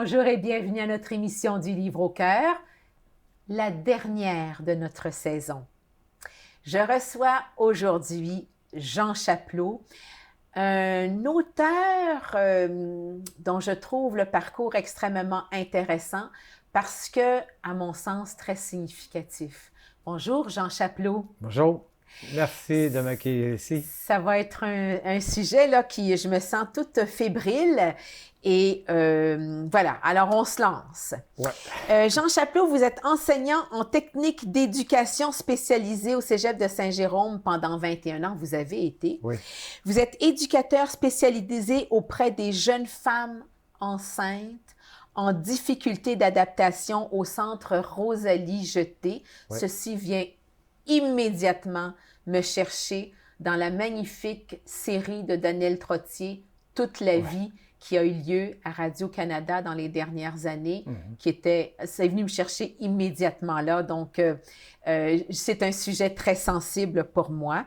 Bonjour et bienvenue à notre émission du Livre au cœur, la dernière de notre saison. Je reçois aujourd'hui Jean Chapelot, un auteur dont je trouve le parcours extrêmement intéressant parce que, à mon sens, très significatif. Bonjour Jean Chapelot. Bonjour. Merci de m'accueillir ici. Ça va être un sujet là qui, je me sens toute fébrile. Et voilà, alors on se lance. Ouais. Jean Chapelot, vous êtes enseignant en technique d'éducation spécialisée au Cégep de Saint-Jérôme pendant 21 ans. Vous avez été. Oui. Vous êtes éducateur spécialisé auprès des jeunes femmes enceintes en difficulté d'adaptation au centre Rosalie Jeté. Oui. Ceci vient immédiatement me chercher dans la magnifique série de Daniel Trottier, Toute la vie, qui a eu lieu à Radio-Canada dans les dernières années, c'est venu me chercher immédiatement là. Donc, c'est un sujet très sensible pour moi.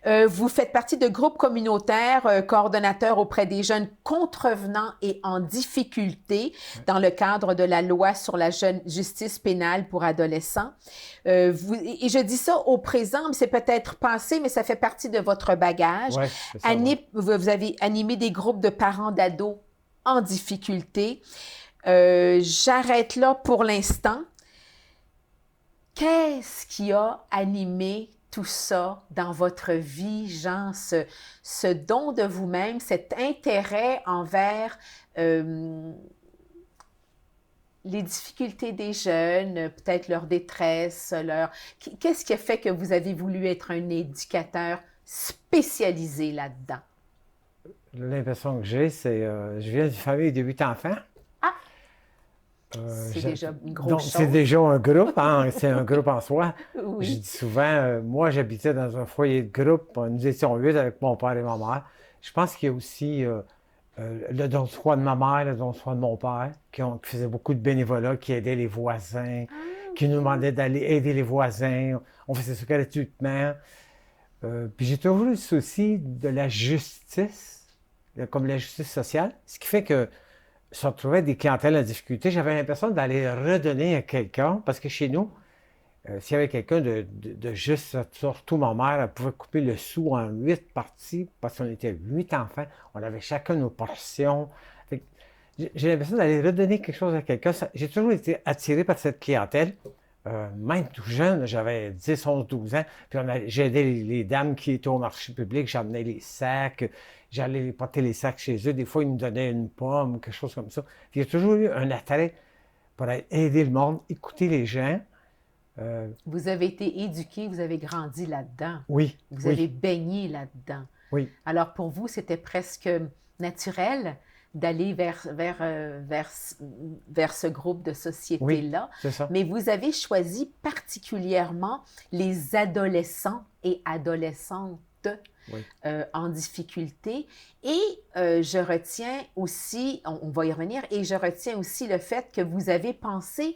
Vous faites partie de groupes communautaires, coordonnateurs auprès des jeunes contrevenants et en difficulté dans le cadre de la loi sur la justice pénale pour adolescents. Et je dis ça au présent, mais c'est peut-être passé, mais ça fait partie de votre bagage. Ouais, c'est ça, Vous avez animé des groupes de parents d'ados en difficulté. J'arrête là pour l'instant. Qu'est-ce qui a animé tout ça dans votre vie, Jean, ce don de vous-même, cet intérêt envers les difficultés des jeunes, peut-être leur détresse, Qu'est-ce qui a fait que vous avez voulu être un éducateur spécialisé là-dedans? L'impression que j'ai, c'est je viens d'une famille de 8 enfants. Ah! C'est déjà une grosse Donc, chose. c'est déjà un groupe, hein? C'est un groupe en soi. Oui. Je dis souvent, moi, j'habitais dans un foyer de groupe. Nous étions 8 avec mon père et ma mère. Je pense qu'il y a aussi le don de soi de ma mère, le don de soi de mon père, qui faisaient beaucoup de bénévolat, qui aidaient les voisins, qui nous demandaient d'aller aider les voisins. On faisait ça gratuitement. Puis j'ai toujours eu le souci de la justice, comme la justice sociale, ce qui fait que se retrouvait des clientèles en difficulté, j'avais l'impression d'aller redonner à quelqu'un, parce que chez nous, s'il y avait quelqu'un de juste, surtout ma mère, elle pouvait couper le sou en 8 parties, parce qu'on était 8 enfants, on avait chacun nos portions. J'ai l'impression d'aller redonner quelque chose à quelqu'un. J'ai toujours été attiré par cette clientèle. Même tout jeune, j'avais 10, 11, 12 ans, puis j'ai aidé les dames qui étaient au marché public, j'amenais les sacs, j'allais porter les sacs chez eux, des fois ils me donnaient une pomme, quelque chose comme ça. Puis il y a toujours eu un attrait pour aider le monde, écouter les gens. Vous avez été éduqué, vous avez grandi là-dedans. Oui. Vous avez baigné là-dedans. Oui. Alors pour vous, c'était presque naturel d'aller vers ce groupe de société-là. Oui, c'est ça. Mais vous avez choisi particulièrement les adolescents et adolescentes en difficulté. Et je retiens aussi, on va y revenir, et je retiens aussi le fait que vous avez pensé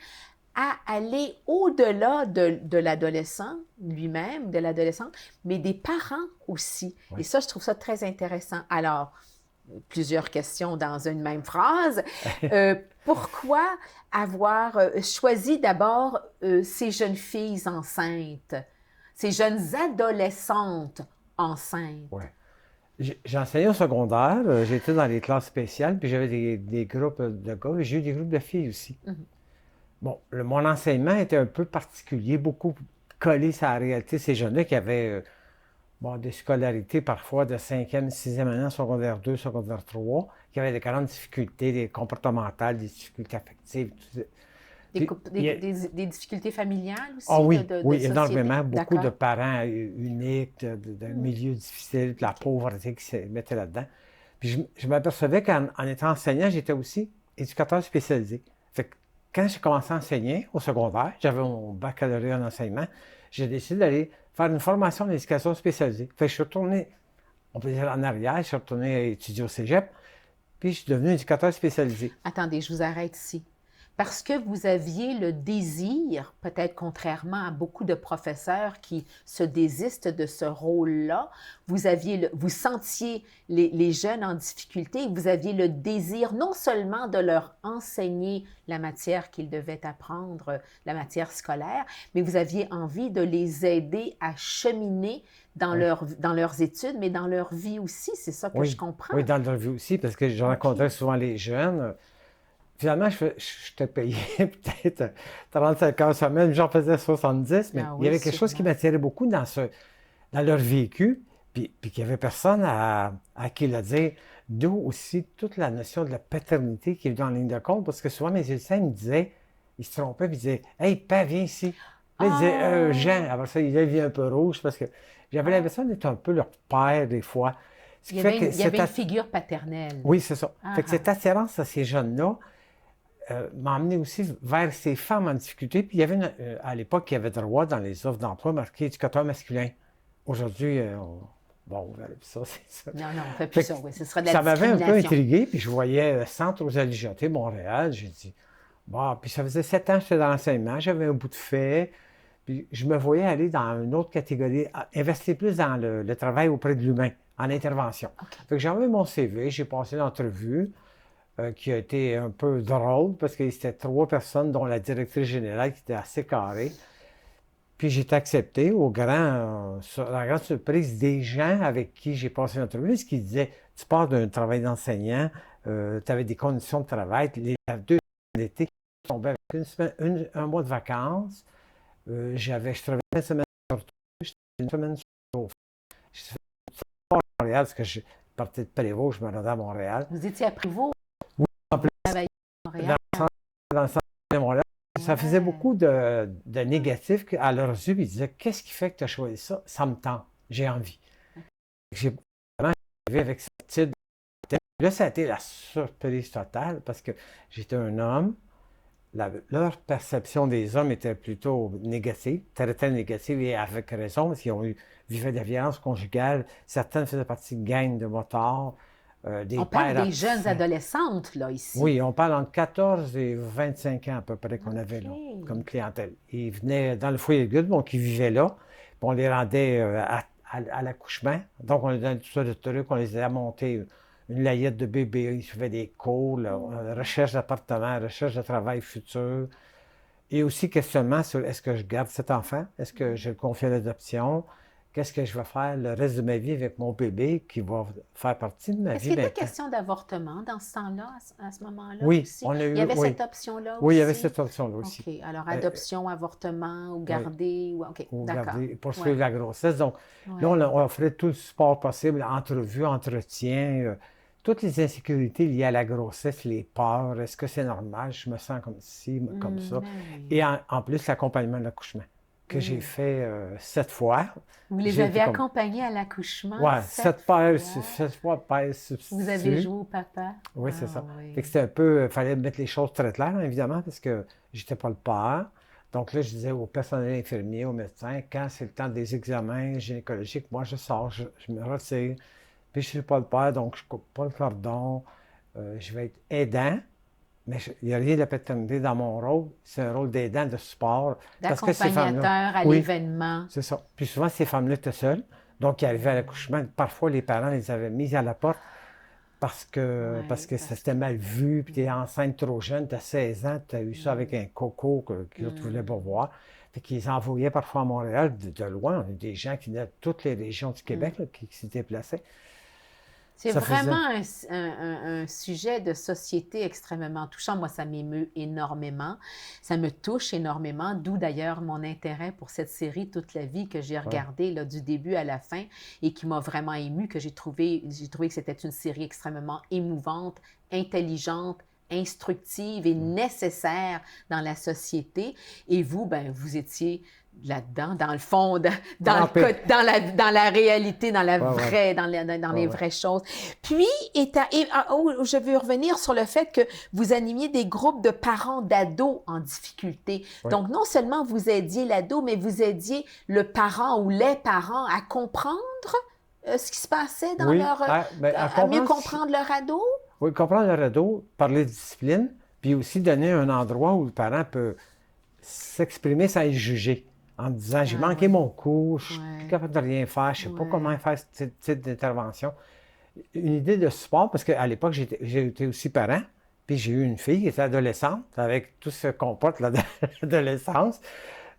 à aller au-delà de l'adolescent lui-même, de l'adolescente, mais des parents aussi. Oui. Et ça, je trouve ça très intéressant. Alors, plusieurs questions dans une même phrase. Pourquoi avoir choisi d'abord ces jeunes filles enceintes, ces jeunes adolescentes enceintes? Oui. J'enseignais au secondaire, j'étais dans les classes spéciales, puis j'avais des groupes de gars, et j'ai eu des groupes de filles aussi. Bon, mon enseignement était un peu particulier, beaucoup collé sur la réalité. Ces jeunes-là qui avaient des scolarités parfois de 5e, 6e année, secondaire 2, secondaire 3, qui avaient des grandes difficultés, des comportementales, des difficultés affectives. Des difficultés familiales aussi? Ah oui, oui, société? énormément. Beaucoup de D'accord. parents uniques, d'un milieu difficile, de la pauvreté qui se mettait là-dedans. Puis je m'apercevais qu'en étant enseignant, j'étais aussi éducateur spécialisé. Fait que quand j'ai commencé à enseigner au secondaire, j'avais mon baccalauréat en enseignement, j'ai décidé d'aller faire une formation d'éducation spécialisée. Fait que je suis retourné, on peut dire en arrière, je suis retourné étudier au cégep, puis je suis devenu éducateur spécialisé. Attendez, je vous arrête ici. Parce que vous aviez le désir, peut-être contrairement à beaucoup de professeurs qui se désistent de ce rôle-là, vous sentiez les jeunes en difficulté, vous aviez le désir non seulement de leur enseigner la matière qu'ils devaient apprendre, la matière scolaire, mais vous aviez envie de les aider à cheminer dans, Oui. dans leurs études, mais dans leur vie aussi. C'est ça que je Oui, comprends. oui, dans le vie aussi, parce que je OK. rencontrais souvent les jeunes. Finalement, je te payais peut-être 35 heures semaine, j'en faisais 70, mais Ah il y oui, avait quelque chose qui sûrement. m'attirait beaucoup dans leur vécu, puis qu'il n'y avait personne à qui le dire. D'où aussi toute la notion de la paternité qui est venue en ligne de compte, parce que souvent mes étudiants me disaient, ils se trompaient, puis ils disaient Hey, père, viens ici. Là, ils disaient Jean. Ah! Après ça, il devient un peu rouge, parce que j'avais Ah! l'impression d'être un peu leur père des fois. Ce qui fait que Il y avait une figure paternelle. Oui, c'est ça. Ah Fait que ah. cette attirance à ces jeunes-là, m'a amené aussi vers ces femmes en difficulté. Puis il y avait à l'époque, il y avait droit dans les offres d'emploi marqué éducateur masculin. Aujourd'hui, bon, vous verrez, ça, c'est ça. Non, non, on ne fait plus Fait ça, que oui. Ce serait de la ça m'avait un peu discrimination. intrigué, puis je voyais Centre aux Aligentés, Montréal. J'ai dit, bon, puis ça faisait 7 ans que j'étais dans l'enseignement, j'avais un bout de fait, puis je me voyais aller dans une autre catégorie, investir plus dans le travail auprès de l'humain, en intervention. OK. Fait que j'ai envoyé mon CV, j'ai passé l'entrevue, qui a été un peu drôle parce que c'était 3 personnes, dont la directrice générale qui était assez carrée. Puis j'ai été accepté la grande surprise des gens avec qui j'ai passé l'entrevue, ce qui disaient Tu pars d'un travail d'enseignant, tu avais des conditions de travail, les 2 semaines d'été, je tombais avec un mois de vacances, je travaillais une semaine sur 2, j'étais une semaine sur 2. Je suis à Montréal parce que je partais de Prévost, je me rendais à Montréal. Vous étiez à Prévost, Oui, en plus, travailler à Montréal. dans le centre de Montréal. Ça faisait Ouais. beaucoup de négatifs à leurs yeux. Ils disaient Qu'est-ce qui fait que tu as choisi ça Ça me tente, j'ai envie. J'ai vraiment arrivé avec cette type de... Là, ça a été la surprise totale parce que j'étais un homme. Leur perception des hommes était plutôt négative, très négative et avec raison, parce qu'ils vivaient de la violence conjugale. Certaines faisaient partie de gangs de motards, des On parle pères des jeunes absents. adolescentes, là, ici. Oui, on parle entre 14 et 25 ans à peu près qu'on avait là, OK. comme clientèle. Ils venaient dans le foyer de Good, donc ils vivaient là, puis on les rendait à l'accouchement. Donc on les donnait tout ça de trucs, on les aidait à monter une layette de bébé, ils faisaient des cours, là, recherche d'appartement, recherche de travail futur, et aussi questionnement sur est-ce que je garde cet enfant, est-ce que je le confie à l'adoption, qu'est-ce que je vais faire le reste de ma vie avec mon bébé qui va faire partie de ma Est-ce vie qu'il était maintenant. question d'avortement dans ce temps-là, à ce moment-là Oui, aussi? on a eu, Il y avait oui. cette option-là Oui, il y avait aussi? cette option-là aussi. OK. Alors, adoption, avortement ou garder. OK, Ou d'accord. garder, poursuivre la grossesse. Donc, Ouais. là, on offrait tout le support possible, entrevue, entretien, toutes les insécurités liées à la grossesse, les peurs, est-ce que c'est normal, je me sens comme ci, comme ça. Ben oui. Et en plus, l'accompagnement de l'accouchement, que j'ai fait 7 fois. Vous les J'ai avez été comme... accompagnés à l'accouchement Ouais, 7 7 fois père substitut. Vous avez joué au papa? Oui, c'est Ah ça. oui. Fait que c'était un peu, il fallait mettre les choses très claires, évidemment, parce que j'étais pas le père. Donc là, je disais au personnel infirmier, aux médecins, quand c'est le temps des examens gynécologiques, moi, je sors, je me retire. Puis je suis pas le père, donc je coupe pas le cordon. Je vais être aidant, mais il n'y a rien de paternité dans mon rôle. C'est un rôle d'aidant, de support. Parce que ces femmes-là... D'accompagnateur à Oui, l'événement. c'est ça. Puis souvent, ces femmes-là étaient seules. Donc, ils arrivaient à l'accouchement. Parfois, les parents les avaient mis à la porte parce que, Ouais, parce que parce ça s'était mal vu, puis tu es enceinte trop jeune, tu as 16 ans, tu as eu ça avec un coco que les autres ne voulaient pas voir. Fait qu'ils envoyaient parfois à Montréal de loin. On a des gens qui venaient de toutes les régions du Québec là, qui s'y déplaçaient. C'est Ça vraiment faisait... un sujet de société extrêmement touchant. Moi, ça m'émeut énormément. Ça me touche énormément, d'où d'ailleurs mon intérêt pour cette série Toute la vie que j'ai regardée là, du début à la fin et qui m'a vraiment émue, que j'ai trouvé que c'était une série extrêmement émouvante, intelligente, instructive et nécessaire dans la société. Et vous, ben, vous étiez là-dedans, dans le fond, dans la réalité, dans la vraie, dans les vraies choses. Puis, je veux revenir sur le fait que vous animiez des groupes de parents d'ados en difficulté. Donc, non seulement vous aidiez l'ado, mais vous aidiez le parent ou les parents à comprendre ce qui se passait dans leur... à mieux comprendre leur ado? Oui, comprendre leur ado, parler de discipline, Puis aussi donner un endroit où le parent peut s'exprimer sans être jugé. En disant, j'ai manqué mon coup, je suis plus capable de rien faire, je ne sais pas comment faire ce type d'intervention. Une idée de support, parce qu'à l'époque, j'ai été aussi parent, puis j'ai eu une fille qui était adolescente, avec tout ce qu'on porte là, de l'adolescence.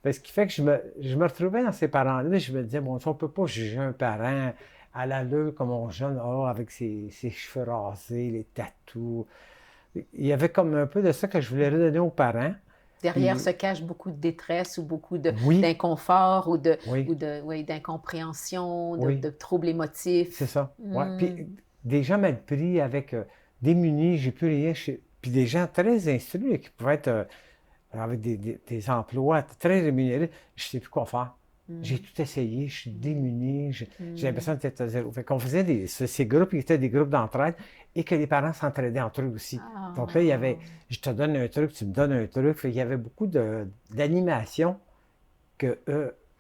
Ce qui fait que je me retrouvais dans ces parents-là, je me disais, bon, on ne peut pas juger un parent à l'allure comme mon jeune, avec ses cheveux rasés, les tatous. Il y avait comme un peu de ça que je voulais redonner aux parents. Derrière se cache beaucoup de détresse ou beaucoup Oui, d'inconfort ou oui, d'incompréhension, oui, de troubles émotifs. c'est ça. Ouais. Puis des gens mal pris avec démunis, j'ai plus rien. Puis des gens très instruits qui pouvaient être avec des emplois très rémunérés, je ne sais plus quoi faire. J'ai tout essayé, je suis démuni, j'ai l'impression d'être à zéro. Fait qu'on faisait ces groupes, qui étaient des groupes d'entraide et que les parents s'entraidaient entre eux aussi. Donc là, il y avait, je te donne un truc, tu me donnes un truc. Fait qu'il y avait beaucoup d'animation que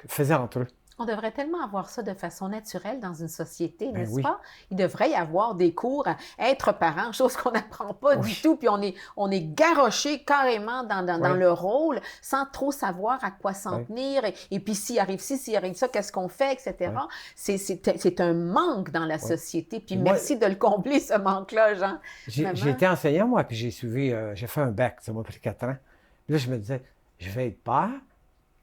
faisaient entre eux. On devrait tellement avoir ça de façon naturelle dans une société, Ben n'est-ce oui. pas? Il devrait y avoir des cours à être parent, chose qu'on n'apprend pas du tout, puis on est garroché carrément dans le rôle sans trop savoir à quoi s'en tenir. Et puis s'il arrive ci, s'il arrive ça, qu'est-ce qu'on fait, etc. C'est un manque dans la société. Puis merci de le combler, ce manque-là, Jean. J'ai été enseignant, moi, puis j'ai fait un bac, ça m'a pris 4 ans. Là, je me disais, je vais être père.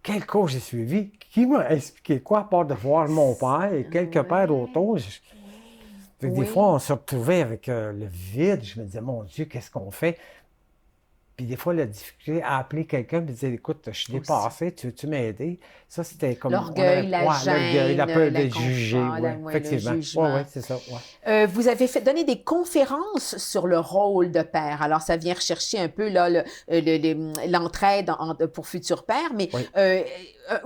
Quel cours j'ai suivi? Qui m'a expliqué quoi, à part de voir mon père et quelques pères autour? Des fois, on se retrouvait avec le vide. Je me disais, mon Dieu, qu'est-ce qu'on fait? Puis des fois, la difficulté à appeler quelqu'un et dire, écoute, je suis dépassé, tu veux-tu m'aider? Ça, c'était comme... L'orgueil, la gêne, l'orgueil, la peur de juger. Effectivement. Oui, c'est ça. Ouais. Vous avez donné des conférences sur le rôle de père. Alors, ça vient rechercher un peu là, l'entraide pour futurs pères, mais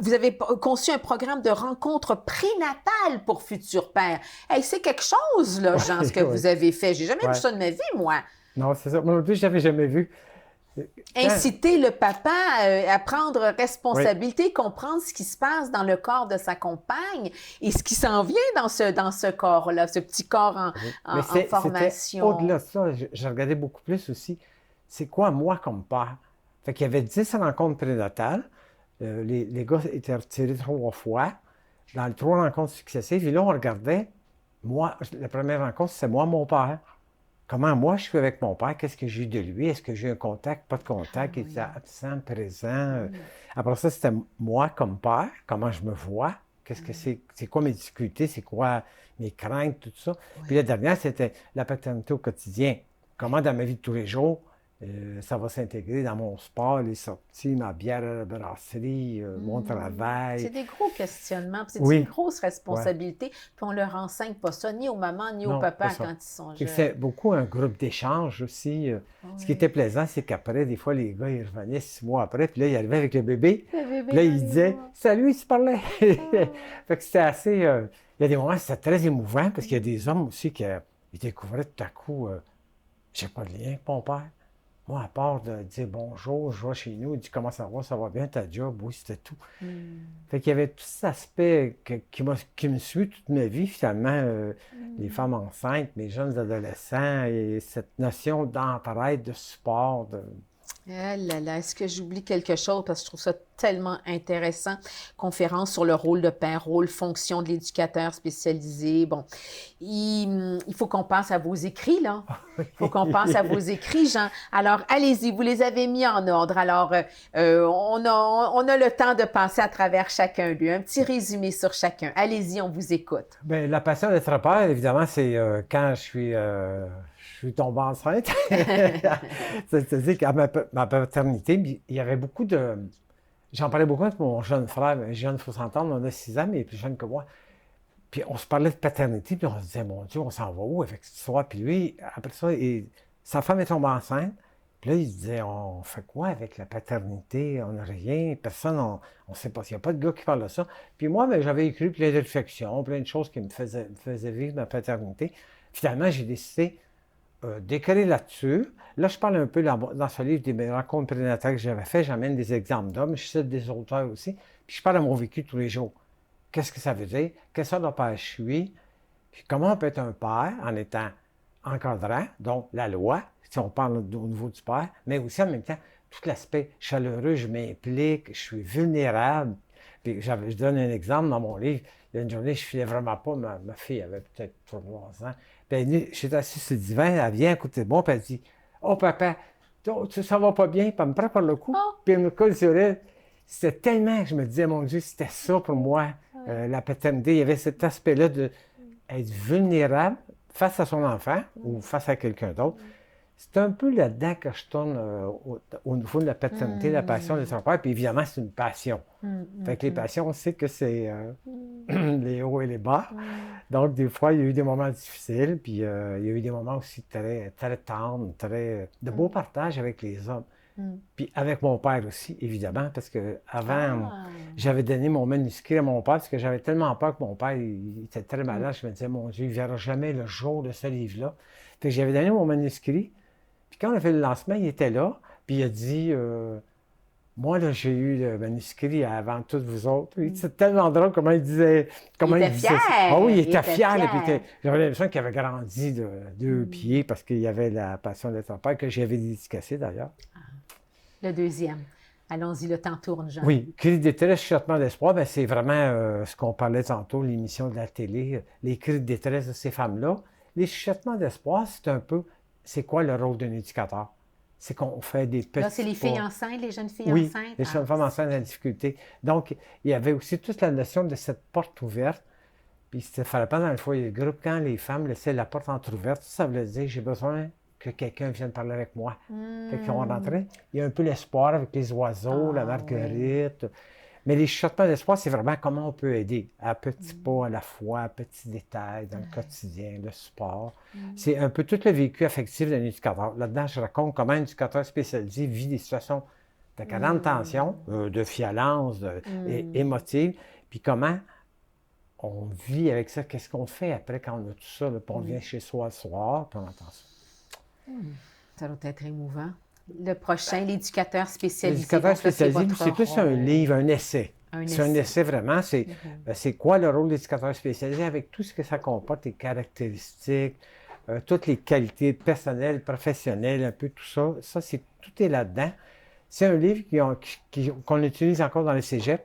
vous avez conçu un programme de rencontres prénatales pour futurs pères. Hey, c'est quelque chose, là, Jean, ce que vous avez fait. J'ai jamais vu ça de ma vie, moi. Non, c'est ça. Moi non plus, je n'avais jamais vu. Inciter le papa à prendre responsabilité, comprendre ce qui se passe dans le corps de sa compagne et ce qui s'en vient dans ce corps-là, ce petit corps en formation. Au-delà de ça, je regardais beaucoup plus aussi, c'est quoi moi comme père? Fait qu'il y avait 10 rencontres prénatales. Les gars étaient retirés 3 fois dans les 3 rencontres successives. Et là, on regardait, moi, la première rencontre, c'est moi, mon père. Comment moi je suis avec mon père, qu'est-ce que j'ai eu de lui, est-ce que j'ai un contact, pas de contact, il était absent, présent. Après ça, c'était moi comme père, comment je me vois, qu'est-ce que c'est quoi mes difficultés, c'est quoi mes craintes, tout ça. Puis la dernière, c'était la paternité au quotidien. Comment dans ma vie de tous les jours, ça va s'intégrer dans mon sport, les sorties, ma bière à la brasserie, mon travail. C'est des gros questionnements, c'est une grosse responsabilité, puis on ne leur enseigne pas ça, ni aux mamans, ni aux papas quand ils sont jeunes. C'est beaucoup un groupe d'échange aussi. Ce qui était plaisant, c'est qu'après, des fois, les gars, ils revenaient 6 mois après, puis là, ils arrivaient avec le bébé. Puis là, ils disaient « Salut, ils se parlaient! » Fait que c'était assez... il y a des moments, c'était très émouvant, parce qu'il y a des hommes aussi qui découvraient tout à coup « J'ai pas de lien avec mon père. » Moi, à part de dire bonjour, je vais chez nous, il dit comment ça va bien ta job, oui, c'était tout. Fait qu'il y avait tout cet aspect qui me suit toute ma vie, finalement, les femmes enceintes, mes jeunes adolescents, et cette notion d'entraide, de support. Ah là là, est-ce que j'oublie quelque chose parce que je trouve ça tellement intéressant. Conférence sur le rôle de père, rôle, fonction de l'éducateur spécialisé. Bon, il faut qu'on pense à vos écrits, là. Il faut qu'on pense à vos écrits, Jean. Alors, allez-y, vous les avez mis en ordre. Alors, on a le temps de passer à travers chacun d'eux. Un petit résumé sur chacun. Allez-y, on vous écoute. Bien, la passion d'être père, évidemment, c'est quand je suis tombé enceinte. C'est-à-dire qu'à ma paternité, il y avait beaucoup de... J'en parlais beaucoup avec mon jeune frère. Jeune, il faut s'entendre, on a 6 ans, mais il est plus jeune que moi. Puis on se parlait de paternité, puis on se disait, mon Dieu, on s'en va où avec cette histoire? Puis lui, après ça, sa femme est tombée enceinte. Puis là, il se disait, on fait quoi avec la paternité? On n'a rien, personne, on ne sait pas. Il n'y a pas de gars qui parle de ça. Puis moi, ben, j'avais écrit plein de réflexions, plein de choses qui me faisaient vivre ma paternité. Finalement, j'ai décidé d'écrire là-dessus. Là, je parle un peu dans ce livre des rencontres prénatales que j'avais fait. J'amène des exemples d'hommes, je cite des auteurs aussi. Puis je parle de mon vécu tous les jours. Qu'est-ce que ça veut dire? Quelle sorte de père je suis? Puis comment on peut être un père en étant encadrant, donc la loi, si on parle au niveau du père, mais aussi en même temps, tout l'aspect chaleureux, je m'implique, je suis vulnérable. Puis je donne un exemple dans mon livre. Il y a une journée, je ne filais vraiment pas. Ma fille avait peut-être 3 ans. Puis j'étais assis sur le divan, elle vient à côté de moi, puis elle dit « Oh, papa, ça va pas bien? » Puis elle me prend par le cou, puis elle me colle sur elle. C'était tellement que je me disais, mon Dieu, c'était ça pour moi, la paternité. Il y avait cet aspect-là d'être vulnérable face à son enfant ou face à quelqu'un d'autre. C'est un peu là-dedans que je tourne au niveau de la paternité, la passion de son père. Puis évidemment, c'est une passion. Fait que les passions, on sait que c'est les hauts et les bas. Donc, des fois, il y a eu des moments difficiles. Puis il y a eu des moments aussi très, très tendres, de beaux partages avec les hommes. Puis avec mon père aussi, évidemment, parce qu'avant, j'avais donné mon manuscrit à mon père parce que j'avais tellement peur que mon père il était très malade. Je me disais, mon Dieu, il ne verra jamais le jour de ce livre-là. Fait que j'avais donné mon manuscrit. Puis quand on a fait le lancement, il était là. Puis il a dit, moi, là, j'ai eu le manuscrit avant tous vous autres. C'est tellement drôle comment il disait. Comment il était fier. Ah oui, il était fier. Puis j'avais l'impression qu'il avait grandi de 2 pieds parce qu'il y avait la passion de son père que j'avais dédicacée d'ailleurs. Le deuxième. Allons-y, le temps tourne, Jean. Oui, Cris de détresse, chuchotement d'espoir, bien, c'est vraiment ce qu'on parlait tantôt, l'émission de la télé, les cris de détresse de ces femmes-là. Les chuchotements d'espoir, c'est un peu, c'est quoi le rôle d'un éducateur? C'est qu'on fait des petits... Là, c'est les filles enceintes, les jeunes filles oui, enceintes? les jeunes femmes enceintes en difficulté. Donc, il y avait aussi toute la notion de cette porte ouverte. Puis, il fallait pas dans le foyer de groupe, quand les femmes laissaient la porte entrouverte, ça voulait dire, j'ai besoin que quelqu'un vienne parler avec moi. Fait qu'on rentrait. Il y a un peu l'espoir avec les oiseaux, la marguerite. Oui. Mais les chuchotements d'espoir, c'est vraiment comment on peut aider, à petits pas à la fois, à petits détails dans le quotidien, le sport. C'est un peu tout le vécu affectif d'un éducateur. Là-dedans, je raconte comment un éducateur spécialisé vit des situations de grande tension, de violence, émotive, puis comment on vit avec ça. Qu'est-ce qu'on fait après quand on a tout ça, là, puis on vient chez soi le soir, puis on entend ça. Ça doit être émouvant. Le prochain, l'éducateur spécialisé. L'éducateur spécialisé, c'est plus un livre, un essai. C'est un essai vraiment. C'est quoi le rôle de l'éducateur spécialisé avec tout ce que ça comporte, les caractéristiques, toutes les qualités personnelles, professionnelles, un peu tout ça. Ça, tout est là-dedans. C'est un livre qu'on utilise encore dans le cégep.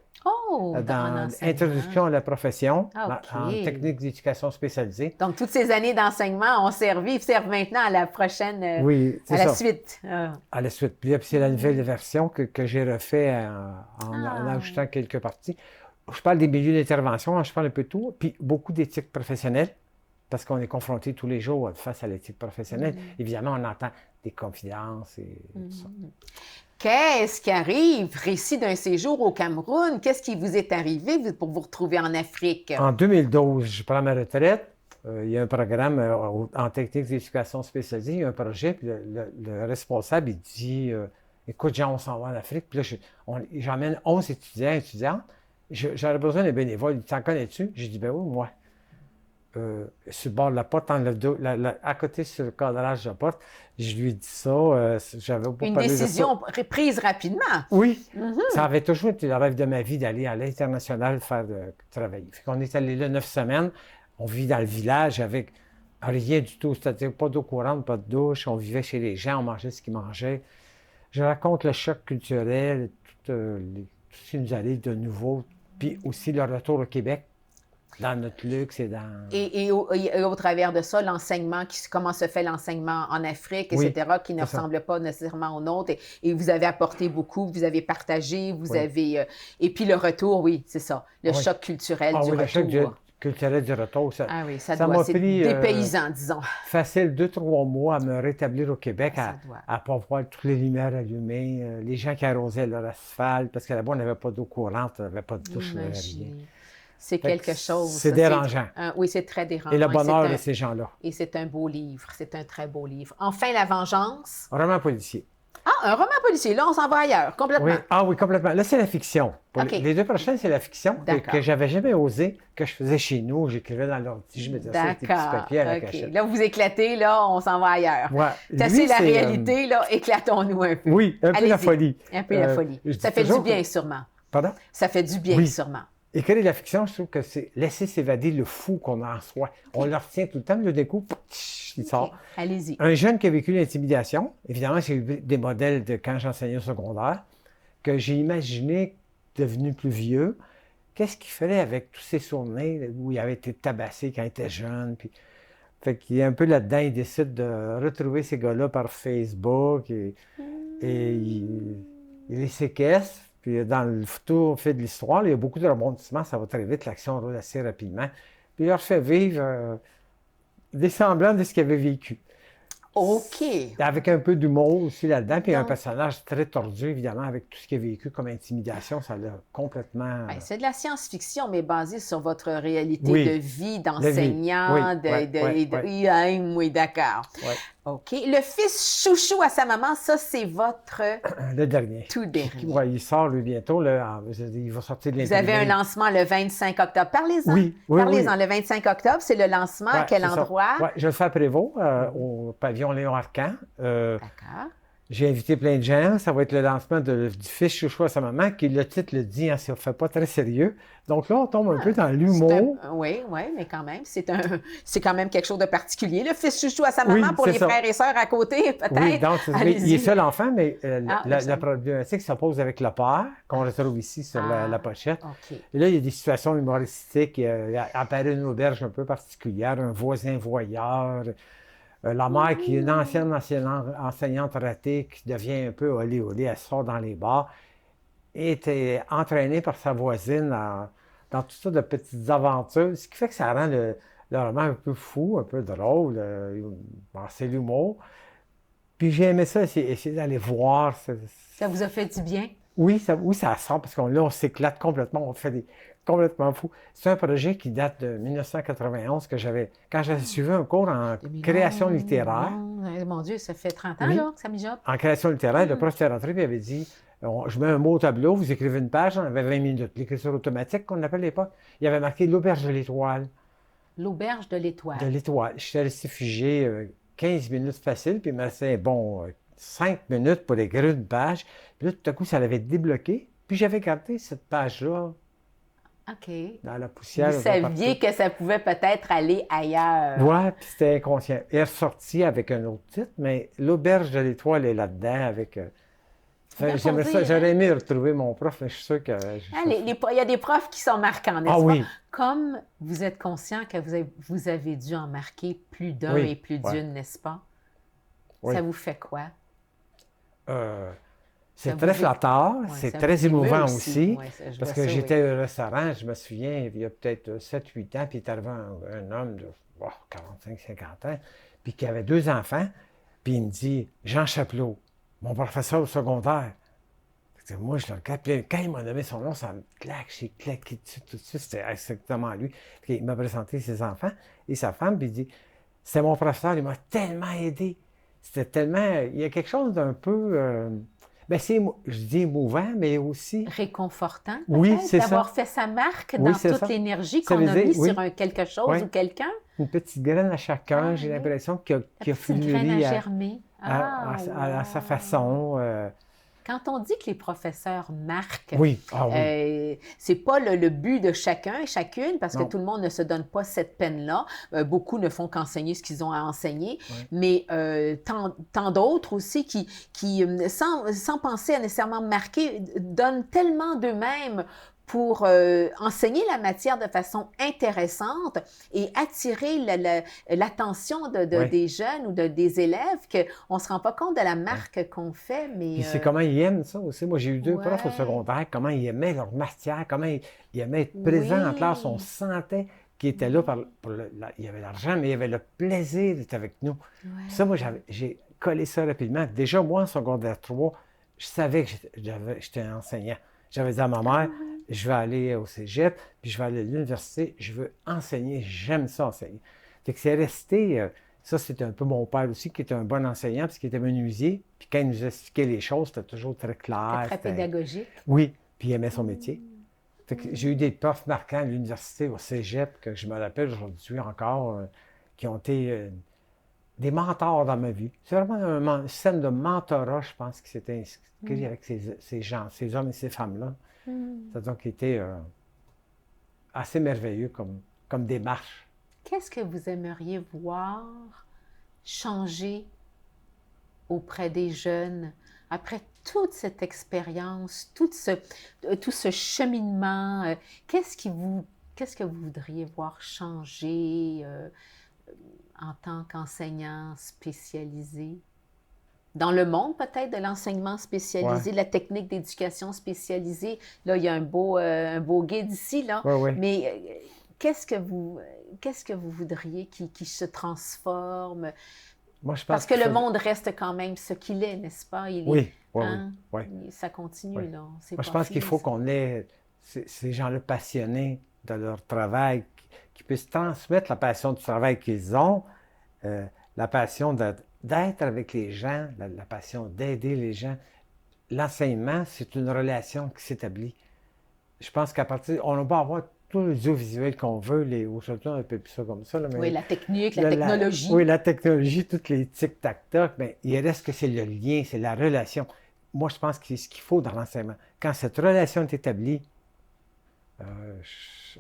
Dans Introduction à la profession, en technique d'éducation spécialisée. Donc, toutes ces années d'enseignement ont servent maintenant à la prochaine, à la suite. À la suite. Puis c'est la nouvelle version que j'ai refait en ajoutant quelques parties. Je parle des milieux d'intervention, je parle un peu de tout, puis beaucoup d'éthique professionnelle, parce qu'on est confronté tous les jours face à l'éthique professionnelle. Évidemment, on entend des confidences et tout ça. Qu'est-ce qui arrive? Récit d'un séjour au Cameroun. Qu'est-ce qui vous est arrivé pour vous retrouver en Afrique? En 2012, je prends ma retraite. Il y a un programme en technique d'éducation spécialisée. Il y a un projet. Puis le responsable, il dit écoute, Jean, on s'en va en Afrique. Puis là, j'emmène 11 étudiants et étudiantes. J'aurais besoin de bénévoles. Il dit t'en connais-tu? J'ai dit ben oui, moi. Sur le bord de la porte, à côté sur le cadrage de la porte, je lui ai dit ça. J'avais pas une parlé décision de ça. Prise rapidement. Oui. Ça avait toujours été le rêve de ma vie d'aller à l'international travailler. Fait qu'on est allé là 9 semaines. On vit dans le village avec rien du tout. C'est-à-dire pas d'eau courante, pas de douche. On vivait chez les gens, on mangeait ce qu'ils mangeaient. Je raconte le choc culturel, tout ce qui nous arrive de nouveau, puis aussi le retour au Québec. Dans notre luxe et dans... Et au travers de ça, l'enseignement, comment se fait l'enseignement en Afrique, etc., qui ne ressemble pas nécessairement au nôtre. Et vous avez apporté beaucoup, vous avez partagé, vous avez... et puis le retour, oui, c'est ça, le choc culturel du retour. Le choc culturel du retour, ça doit être dépaysant, disons. Facile 2-3 mois à me rétablir au Québec, à ne pas voir toutes les lumières allumées, les gens qui arrosaient leur asphalte, parce que là-bas, on n'avait pas d'eau courante, on n'avait pas de douche, rien. C'est quelque chose. C'est dérangeant. Oui, c'est très dérangeant. Et le bonheur de ces gens-là. Et c'est un beau livre. C'est un très beau livre. Enfin, La vengeance. Roman policier. Ah, un roman policier. Là, on s'en va ailleurs, complètement. Oui. Ah oui, complètement. Là, c'est la fiction. Les 2 prochaines, c'est la fiction que j'avais jamais osé, que je faisais chez nous. J'écrivais dans l'ordi, je mettais ça avec des petits papiers à la cachette. Là, vous éclatez, là, on s'en va ailleurs. Ouais. C'est la réalité, là, éclatons-nous un peu. Oui, un peu la folie. Un peu la folie. Ça fait du bien, sûrement. Pardon? Ça fait du bien, sûrement. écrire de la fiction, je trouve que c'est laisser s'évader le fou qu'on a en soi. On le retient tout le temps, le coup, il sort. OK. Allez-y. Un jeune qui a vécu l'intimidation, évidemment, j'ai eu des modèles de quand j'enseignais au secondaire, que j'ai imaginé devenu plus vieux. Qu'est-ce qu'il fallait avec tous ces souvenirs où il avait été tabassé quand il était jeune? Puis... Fait qu'il est un peu là-dedans, il décide de retrouver ces gars-là par Facebook et il les séquestre. Puis dans le tout fait de l'histoire, il y a beaucoup de rebondissements, ça va très vite, l'action roule assez rapidement. Puis il leur fait vivre des semblants de ce qu'il avait vécu. OK. Avec un peu d'humour aussi là-dedans, puis un Donc- personnage très tordu, évidemment, avec tout ce qu'il a vécu comme intimidation, ça l'a complètement... Ben, c'est de la science-fiction, mais basée sur votre réalité Oui. de vie d'enseignant, Oui, oui, d'accord. Ouais. OK. Le fils chouchou à sa maman, ça, c'est votre Le dernier. tout dernier. Ouais, il sort, lui, bientôt. Là, il va sortir de Vous avez un l'imprimé. lancement le 25 octobre. Parlez-en. Oui, Parlez-en. Le 25 octobre, c'est le lancement. À Ouais, quel c'est ça. endroit? Ouais, je le fais à Prévost, au pavillon Léon Arcan. D'accord. J'ai invité plein de gens. Ça va être le lancement du fils chouchou à sa maman, qui, le titre le dit, hein, ça ne fait pas très sérieux. Donc là, on tombe un peu dans l'humour. Oui, mais quand même, c'est quand même quelque chose de particulier. Le fils chouchou à sa maman Oui, pour c'est les ça. frères et sœurs à côté, peut-être. Oui, donc, il Allez-y. est seul enfant, mais Ah, la problématique se pose avec le père, qu'on retrouve ici sur la pochette. OK. Et là, il y a des situations humoristiques. Il apparaît une auberge un peu particulière, un voisin voyeur, la mère qui est une ancienne enseignante ratée qui devient un peu olé, elle sort dans les bars, et est entraînée par sa voisine dans toutes sortes de petites aventures, ce qui fait que ça rend le roman un peu fou, un peu drôle. Bon, c'est l'humour. Puis j'ai aimé ça, essayer d'aller voir. Ça vous a fait du bien? Oui, ça sort parce qu'on là, on s'éclate complètement, on fait des complètement fou. C'est un projet qui date de 1991 que j'avais, quand j'avais suivi un cours en création littéraire. Mon Dieu, ça fait 30 ans, Oui. là, que ça mijote. En création littéraire, le prof était rentré et avait dit je mets un mot au tableau, vous écrivez une page, on avait 20 minutes. L'écriture automatique qu'on appelle à l'époque. Il y avait marqué l'auberge de l'Étoile. L'auberge de l'Étoile. De l'Étoile. J'étais resté figé 15 minutes facile, puis il me restait, 5 minutes pour écrire une page. Puis là, tout à coup, ça l'avait débloqué. Puis j'avais gardé cette page-là OK. dans la poussière. Vous saviez que ça pouvait peut-être aller ailleurs. Oui, puis c'était inconscient. Il est ressorti avec un autre titre, mais l'auberge de l'Étoile est là-dedans avec... J'aurais aimé retrouver mon prof, mais je suis sûr que... Il y a des profs qui sont marquants, n'est-ce pas? Oui. Comme vous êtes conscient que vous avez dû en marquer plus d'un et plus d'une, n'est-ce pas? Oui. Ça vous fait quoi? C'est très flatteur, c'est très émouvant aussi, parce que j'étais au restaurant, je me souviens, il y a peut-être 7-8 ans, puis il est arrivé un homme de 45-50 ans, puis qui avait 2 enfants, puis il me dit « Jean Chapelot, mon professeur au secondaire. » Moi, je le regarde, puis quand il m'a donné son nom, ça me claque, j'ai claqué dessus tout de suite, c'était exactement lui. Puis il m'a présenté ses enfants et sa femme, puis il dit « C'est mon professeur, il m'a tellement aidé. » C'était tellement... Il y a quelque chose d'un peu... je dis émouvant, mais aussi... Réconfortant, oui, c'est ça. D'avoir fait sa marque dans toute l'énergie qu'on a mis sur quelque chose ou quelqu'un. Une petite graine à chacun, j'ai l'impression qu'il a fleuri à sa façon. Quand on dit que les professeurs marquent, c'est pas le but de chacun et chacune, parce que tout le monde ne se donne pas cette peine-là. Beaucoup ne font qu'enseigner ce qu'ils ont à enseigner, mais tant d'autres aussi qui sans penser à nécessairement marquer, donnent tellement d'eux-mêmes pour enseigner la matière de façon intéressante et attirer l'attention des jeunes ou des élèves qu'on ne se rend pas compte de la marque qu'on fait. Mais puis c'est comment ils aiment ça aussi. Moi, j'ai eu 2 profs au secondaire, comment ils aimaient leur matière, comment ils aimaient être présents en classe. On sentait qu'ils étaient là il y avait l'argent, mais il y avait le plaisir d'être avec nous. Ça, moi, j'ai collé ça rapidement. Déjà, moi, en secondaire 3, je savais que j'étais enseignant. J'avais dit à ma mère, je vais aller au cégep, puis je vais aller à l'université, je veux enseigner, j'aime ça enseigner. Fait que c'est resté, ça c'est un peu mon père aussi, qui était un bon enseignant, parce qu'il était menuisier, puis quand il nous expliquait les choses, c'était toujours très clair. Très pédagogique. Oui, puis il aimait son métier. Fait que j'ai eu des profs marquants à l'université, au cégep, que je me rappelle aujourd'hui encore, qui ont été des mentors dans ma vie. C'est vraiment une scène de mentorat, je pense, qui s'était inscrit avec ces gens, ces hommes et ces femmes-là. C'est donc qui était assez merveilleux comme démarche. Qu'est-ce que vous aimeriez voir changer auprès des jeunes après toute cette expérience, tout ce cheminement? Qu'est-ce que vous voudriez voir changer en tant qu'enseignant spécialisé? Dans le monde peut-être de l'enseignement Ouais, spécialisé, de la technique d'éducation spécialisée. Là, il y a un beau guide ici, là. ouais, ouais. Mais qu'est-ce que vous voudriez qui se transforme? Moi, je pense Parce que qu'il le faut... monde reste quand même ce qu'il est, n'est-ce pas? Oui, oui, oui, Hein? oui, Ça continue, oui. là. C'est Moi, je pas pense qu'il fini, faut ça. qu'on ait ces gens-là passionnés de leur travail, qui puissent transmettre la passion du travail qu'ils ont, la passion d'être avec les gens, la passion d'aider les gens. L'enseignement, c'est une relation qui s'établit. Je pense qu'à partir... On va avoir tout l'audiovisuel qu'on veut, aujourd'hui, on appelle plus ça comme ça, là, Oui, mais la technique, la la- technologie. oui, la technologie, toutes les tic-tac-toc, mais il reste que c'est le lien, c'est la relation. Moi, je pense que c'est ce qu'il faut dans l'enseignement. Quand cette relation est établie,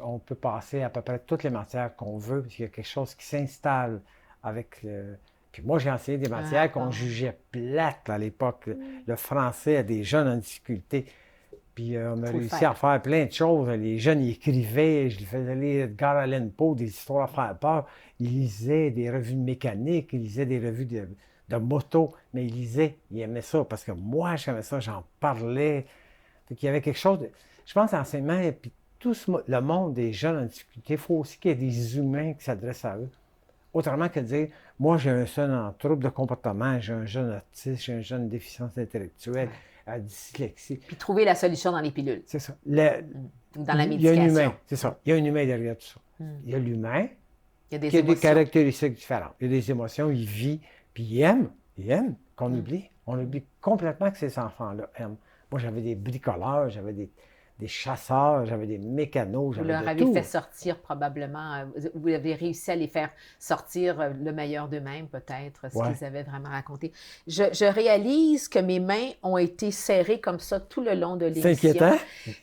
on peut passer à peu près toutes les matières qu'on veut, parce qu'il y a quelque chose qui s'installe avec le... Puis moi, j'ai enseigné des Un matières qu'on rapport. jugeait plates à l'époque. Le français à des jeunes en difficulté. Puis on a Faut le réussi faire. à faire plein de choses. Les jeunes, ils écrivaient, je les faisais lire Edgar Allan Poe, des histoires à faire peur. Ils lisaient des revues de mécanique, ils lisaient des revues de moto, mais ils lisaient, ils aimaient ça parce que moi, j'aimais ça, j'en parlais. Fait qu'il y avait quelque chose de... Je pense l'enseignement, et puis le monde des jeunes en difficulté, il faut aussi qu'il y ait des humains qui s'adressent à eux. Autrement que de dire, moi, j'ai un jeune en trouble de comportement, j'ai un jeune autiste, j'ai un jeune déficience intellectuelle, Ouais. à dyslexie. Puis trouver la solution dans les pilules, C'est ça. ou dans la Il y a un humain, médication. c'est ça. Il y a un humain derrière tout ça. Il y a l'humain Il y a qui des a des émotions. caractéristiques différentes. Il y a des émotions, il vit, puis il aime qu'on oublie. On oublie complètement que ces enfants-là aiment. Moi, j'avais des bricoleurs, j'avais des chasseurs, j'avais des mécanos, Vous j'avais leur de avez tout. fait sortir probablement, vous avez réussi à les faire sortir le meilleur d'eux-mêmes, peut-être, ce Ouais. qu'ils avaient vraiment raconté. Je réalise que mes mains ont été serrées comme ça tout le long de C'est l'émission. inquiétant.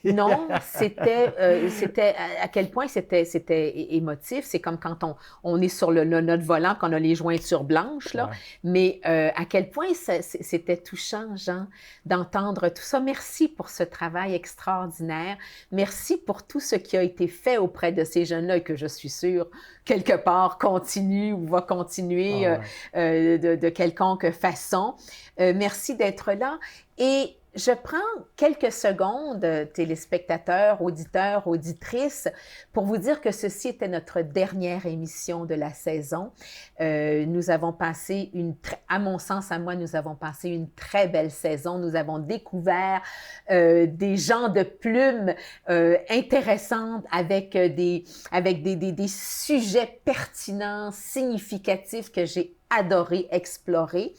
Non, c'était à quel point c'était émotif. C'est comme quand on est sur notre volant, qu'on a les jointures blanches, là. Ouais. Mais à quel point c'était touchant, Jean, d'entendre tout ça. Merci pour ce travail extraordinaire. Merci pour tout ce qui a été fait auprès de ces jeunes-là et que je suis sûre, quelque part, continue ou va continuer Ah ouais. de quelconque façon. Merci d'être là. Et je prends quelques secondes, téléspectateurs, auditeurs, auditrices, pour vous dire que ceci était notre dernière émission de la saison. Nous avons passé à mon sens, à moi, nous avons passé une très belle saison. Nous avons découvert des gens de plumes intéressantes avec des sujets pertinents, significatifs que j'ai adoré explorer.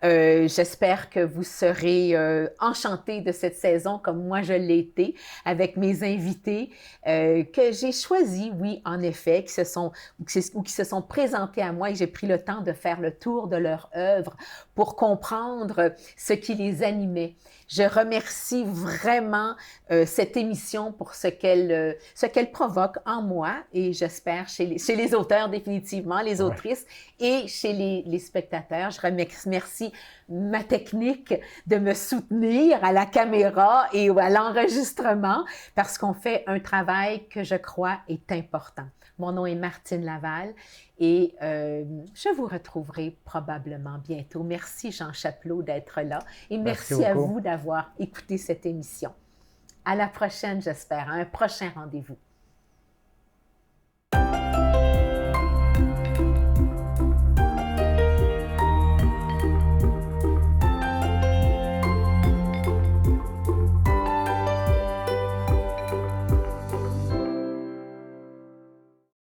J'espère que vous serez enchantés de cette saison comme moi je l'ai été avec mes invités que j'ai choisis, oui, en effet, qui se sont présentés à moi et j'ai pris le temps de faire le tour de leur œuvre pour comprendre ce qui les animait. Je remercie vraiment cette émission pour ce qu'elle provoque en moi et j'espère chez les auteurs définitivement, les autrices et chez les spectateurs. Je remercie ma technique de me soutenir à la caméra et à l'enregistrement parce qu'on fait un travail que je crois est important. Mon nom est Martine Laval et je vous retrouverai probablement bientôt. Merci Jean Chapelot d'être là et merci à vous d'avoir écouté cette émission. À la prochaine, j'espère, à un prochain rendez-vous.